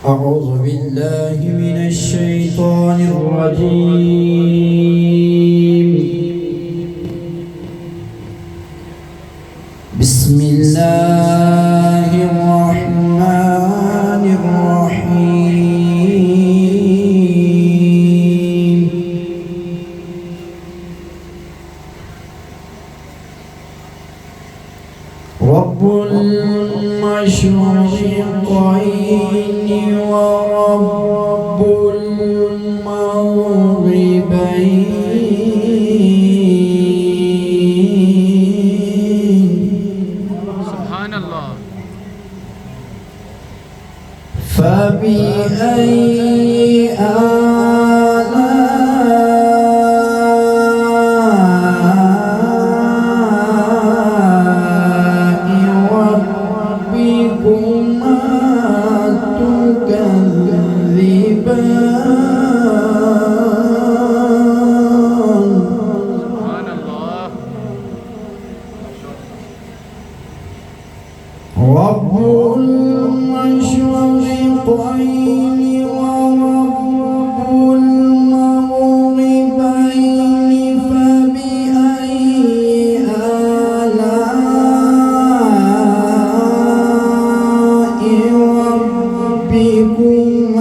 أعوذ بالله من الشيطان الرجيم. بسم الله الرحمن الرحيم. رب المشرقين ورب المغربين. سبحان الله. فبأي رب المشرقين ورب المغربين. فبأي آلاء ربكما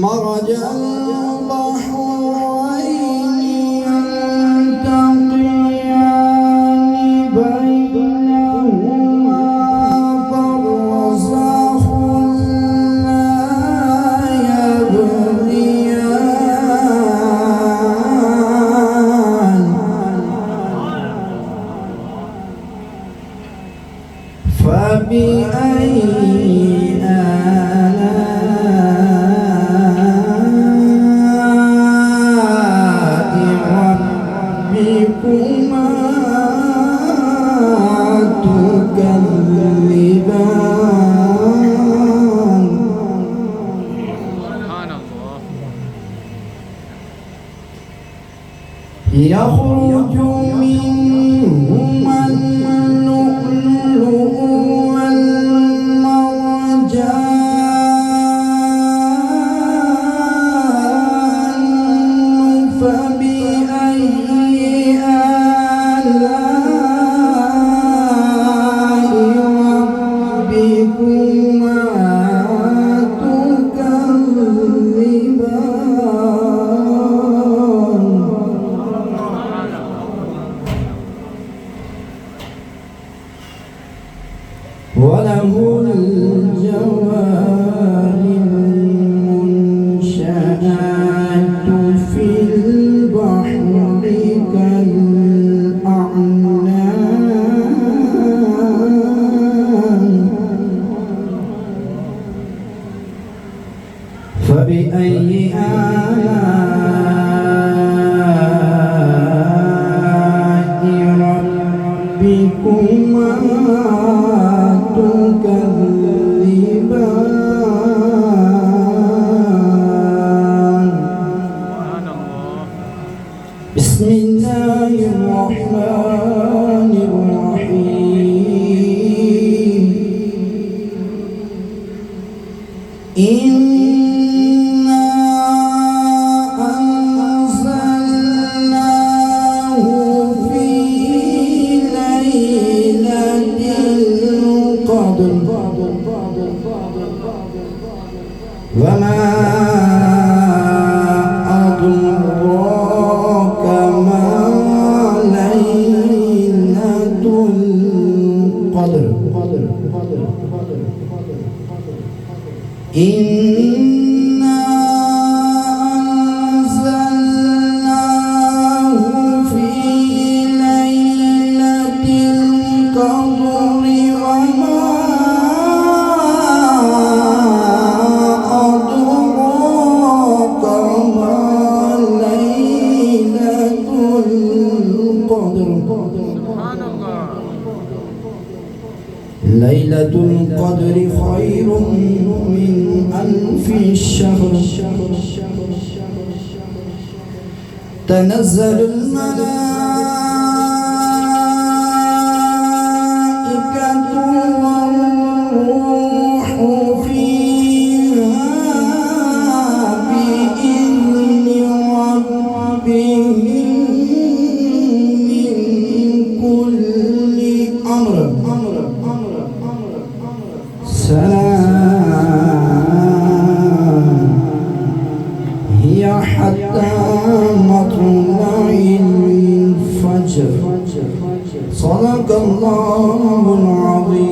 مرج البحرين يلتقيان بينهما برزخ لا يبغيان. فبأي ربكما تكذبان. سبحان الله. يخرج منهما اللؤلؤ والمرجان. فبأي ربكما تكذبان. وله الجوار المنشآت في البحر كالأعلام. فبأي آلاء ربكما تكذبان. بسم الله الرحمن الرحيم. إنا أنزلناه في ليلة القدر وما أدراك ما ليلة القدر. إنا أنزلناه في ليلة القدر وما أدراك ما ليلة القدر. سبحان الله. ليلة القدر خير من ألف في الشهر تنزل الملائكة والروح فيها بإذن ربهم من كل أمر سلام هي حتى مطلع الفجر. صدق الله العظيم.